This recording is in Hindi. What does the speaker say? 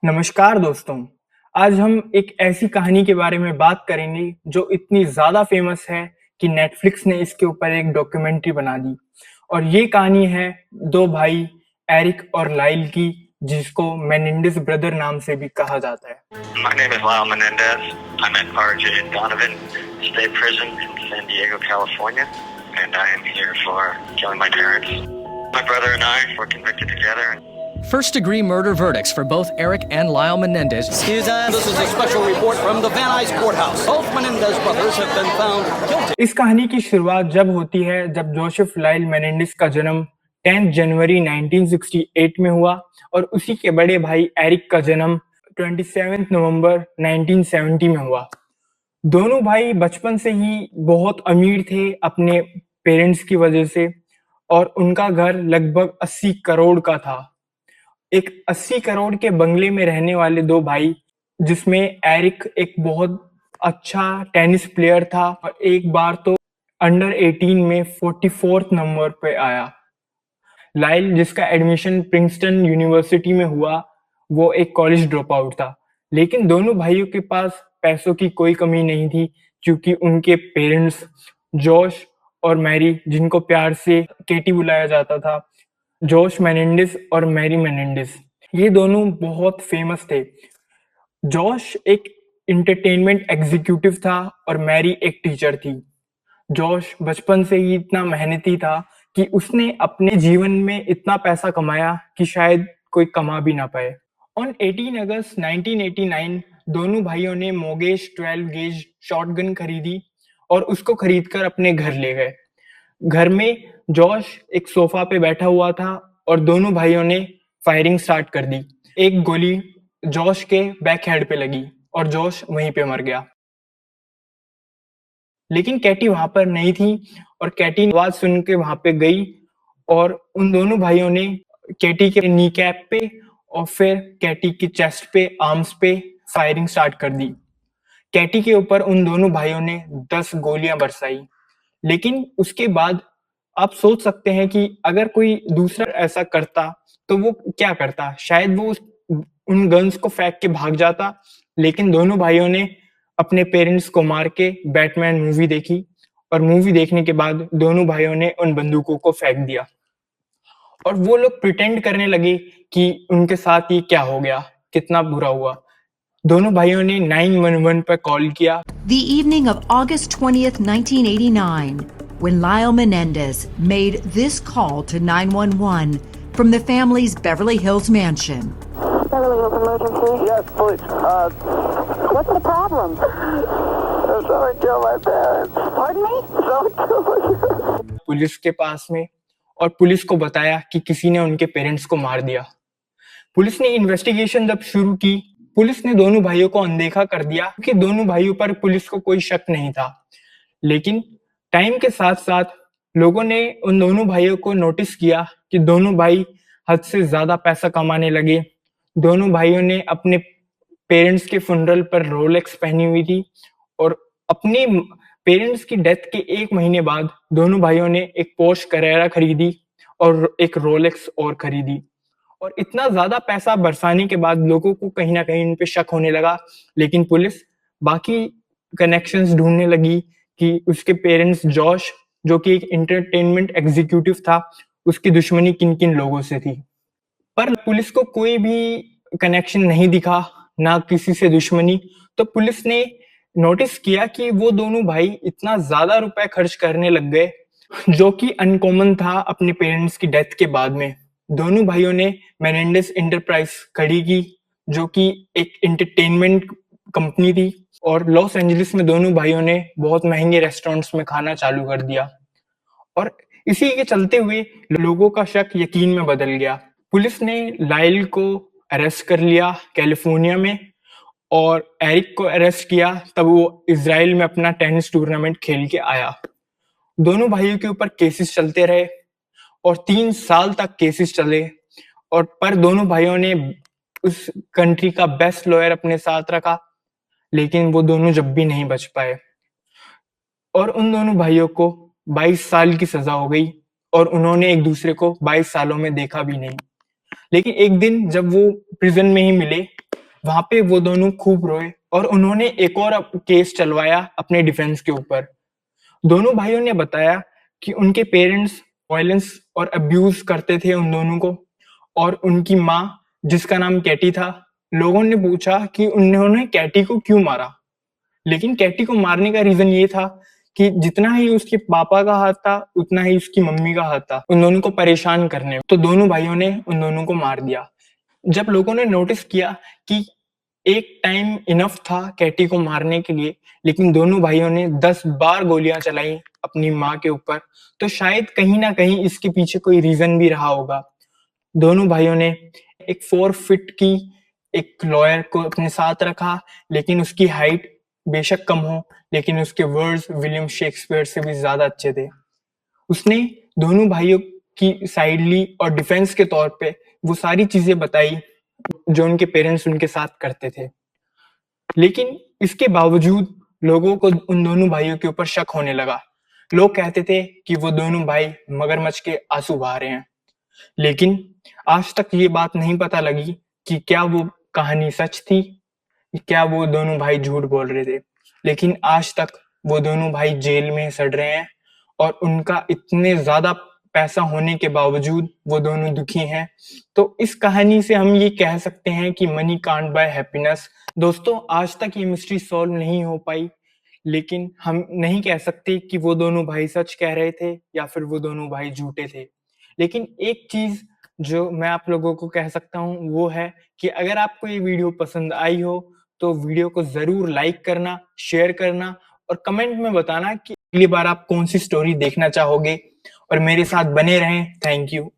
नमस्कार दोस्तों। आज हम एक ऐसी कहानी के बारे में बात करेंगे जो इतनी ज़्यादा फेमस है कि नेटफ्लिक्स ने इसके ऊपर एक डॉक्यूमेंट्री बना दी। और ये कहानी है दो भाई एरिक और लाइल की, जिसको मेनेंडेस ब्रदर नाम से भी कहा जाता है। My name is Lyle Menendez. I'm at RJ Donovan State Prison in San Diego, California, and I am here for killing my parents. My brother and I were convicted together. First-degree murder verdicts for both Eric and Lyle Menendez. Excuse us, this is a special report from the Van Nuys Courthouse. Both Menendez brothers have been found guilty. इस कहानी की शुरुआत जब होती है जब जोसेफ लाइल मेनेंडेस का जन्म 10 जनवरी 1968 में हुआ और उसी के बड़े भाई एरिक का जन्म 27 नवंबर 1970 में हुआ। दोनों भाई बचपन से ही बहुत अमीर थे अपने पेरेंट्स की वजह से, और उनका घर लगभग 80 करोड़ का था। एक 80 करोड़ के बंगले में रहने वाले दो भाई, जिसमें एरिक एक बहुत अच्छा टेनिस प्लेयर था और एक बार तो अंडर 18 में 44th नंबर पे आया। लाइल, जिसका एडमिशन प्रिंसटन यूनिवर्सिटी में हुआ, वो एक कॉलेज ड्रॉप आउट था। लेकिन दोनों भाइयों के पास पैसों की कोई कमी नहीं थी, क्योंकि उनके पेरेंट्स जॉश और मैरी, जिनको प्यार से केटी बुलाया जाता था, जॉश मेनेंडेस और मैरी मेनेंडेस, ये दोनों बहुत फेमस थे। जॉश एक एंटरटेनमेंट एग्जीक्यूटिव था और मैरी एक टीचर थी। जॉश बचपन से ही इतना मेहनती था कि उसने अपने जीवन में इतना पैसा कमाया कि शायद कोई कमा भी ना पाए। ऑन 18 अगस्त 1989 दोनों भाइयों ने मोगेश 12 गेज शॉटगन खरीदी और उसको खरीदकर अपने घर ले गए। घर में जॉश एक सोफा पे बैठा हुआ था और दोनों भाइयों ने फायरिंग स्टार्ट कर दी। एक गोली जॉश के बैक हेड पे लगी और जॉश वहीं पे मर गया। लेकिन कैटी वहां पर नहीं थी और कैटी आवाज सुन के वहां पे गई और उन दोनों भाइयों ने कैटी के नी कैप पे और फिर कैटी की चेस्ट पे, आर्म्स पे फायरिंग स्टार्ट कर दी। कैटी के ऊपर उन दोनों भाइयों ने 10 गोलियां बरसाई। लेकिन उसके बाद आप सोच सकते हैं कि अगर कोई दूसरा ऐसा करता तो वो क्या करता। शायद वो उन गन्स को फेंक के भाग जाता। लेकिन दोनों भाइयों ने अपने पेरेंट्स को मार के बैटमैन मूवी देखी और मूवी देखने के बाद दोनों भाइयों ने उन बंदूकों को फेंक दिया और वो लोग प्रिटेंड करने लगे कि उनके साथ ये क्या हो गया, कितना बुरा हुआ। दोनों भाइयों ने 911 पर कॉल किया। The evening of August 20th, 1989, when Lyle Menendez made this call to 911 from the family's Beverly Hills mansion. Beverly Hills emergency? Yes, please. What's the problem? Someone killed my parents. Pardon me? Someone killed my parents. Police के पास में और पुलिस को बताया कि किसी ने उनके पेरेंट्स को मार दिया। पुलिस ने इन्वेस्टिगेशन जब शुरू की, पुलिस ने दोनों भाइयों को अनदेखा कर दिया क्योंकि दोनों भाइयों पर पुलिस को कोई शक नहीं था। लेकिन टाइम के साथ साथ लोगों ने उन दोनों भाइयों को नोटिस किया कि दोनों भाई हद से ज्यादा पैसा कमाने लगे। दोनों भाइयों ने अपने पेरेंट्स के फुनरल पर रोलेक्स पहनी हुई थी और अपने पेरेंट्स की डेथ के 1 महीने बाद दोनों भाइयों ने एक पोर्श कैरेरा खरीदी और एक रोलेक्स और खरीदी। और इतना ज्यादा पैसा बरसाने के बाद लोगों को कहीं ना कहीं इन पे शक होने लगा। लेकिन पुलिस बाकी कनेक्शंस ढूंढने लगी कि उसके पेरेंट्स जॉश, जो कि एक एंटरटेनमेंट एग्जीक्यूटिव था, उसकी दुश्मनी किन किन लोगों से थी। पर पुलिस को कोई भी कनेक्शन नहीं दिखा, ना किसी से दुश्मनी। तो पुलिस ने नोटिस किया कि वो दोनों भाई इतना ज्यादा रुपए खर्च करने लग गए, जो कि अनकॉमन था अपने पेरेंट्स की डेथ के बाद में। दोनों भाइयों ने मेनेंडेस एंटरप्राइज खड़ी की, जो कि एक एंटरटेनमेंट कंपनी थी, और लॉस एंजलिस में दोनों भाइयों ने बहुत महंगे रेस्टोरेंट्स में खाना चालू कर दिया। और इसी के चलते हुए लोगों का शक यकीन में बदल गया। पुलिस ने लाइल को अरेस्ट कर लिया कैलिफोर्निया में और एरिक को अरेस्ट किया तब वो इजराइल में अपना टेनिस टूर्नामेंट खेल के आया। दोनों भाइयों के ऊपर केसेस चलते रहे और 3 साल तक केसेस चले, और पर दोनों भाइयों ने उस कंट्री का बेस्ट लॉयर अपने साथ रखा, लेकिन वो दोनों जब भी नहीं बच पाए और उन दोनों भाइयों को 22 साल की सजा हो गई और उन्होंने एक दूसरे को 22 सालों में देखा भी नहीं। लेकिन एक दिन जब वो प्रिजन में ही मिले वहां पे वो दोनों खूब रोए और उन्होंने एक और केस चलवाया अपने डिफेंस के ऊपर। दोनों भाइयों ने बताया कि उनके पेरेंट्स वायलेंस और अब्यूज करते थे उन दोनों को, और उनकी माँ जिसका नाम कैटी था, लोगों ने पूछा कि उन्होंने कैटी को क्यों मारा, लेकिन कैटी को मारने का रीजन ये था कि जितना ही उसके पापा का हाथ था उतना ही उसकी मम्मी का हाथ था उन दोनों को परेशान करने में। तो दोनों भाइयों ने उन दोनों को मार दिया। जब लोगों ने नोटिस किया कि एक टाइम इनफ था कैटी को मारने के लिए, लेकिन दोनों भाइयों ने 10 बार गोलियां चलाई अपनी माँ के ऊपर, तो शायद कहीं ना कहीं इसके पीछे कोई रीजन भी रहा होगा। दोनों भाइयों ने एक 4 फीट की एक लॉयर को अपने साथ रखा, लेकिन उसकी हाइट बेशक कम हो, लेकिन उसके वर्ड्स विलियम शेक्सपियर से भी ज्यादा अच्छे थे। उसने दोनों भाइयों की साइड ली और डिफेंस के तौर पे वो सारी चीजें बताई जो उनके पेरेंट्स उनके साथ करते थे। लेकिन इसके बावजूद लोगों को उन दोनों भाइयों के ऊपर शक होने लगा। लोग कहते थे कि वो दोनों भाई मगरमच्छ के आंसू बहा रहे हैं, लेकिन आज तक ये बात नहीं पता लगी कि क्या वो कहानी सच थी, क्या वो दोनों भाई झूठ बोल रहे थे। लेकिन आज तक वो दोनों भाई जेल में सड़ रहे हैं और उनका इतने ज्यादा पैसा होने के बावजूद वो दोनों दुखी हैं। तो इस कहानी से हम ये कह सकते हैं कि मनी कांट बाय हैप्पीनेस। दोस्तों, आज तक ये मिस्ट्री सॉल्व नहीं हो पाई, लेकिन हम नहीं कह सकते कि वो दोनों भाई सच कह रहे थे या फिर वो दोनों भाई झूठे थे। लेकिन एक चीज जो मैं आप लोगों को कह सकता हूँ वो है कि अगर आपको ये वीडियो पसंद आई हो तो वीडियो को जरूर लाइक करना, शेयर करना और कमेंट में बताना कि अगली बार आप कौन सी स्टोरी देखना चाहोगे, और मेरे साथ बने रहें। Thank you.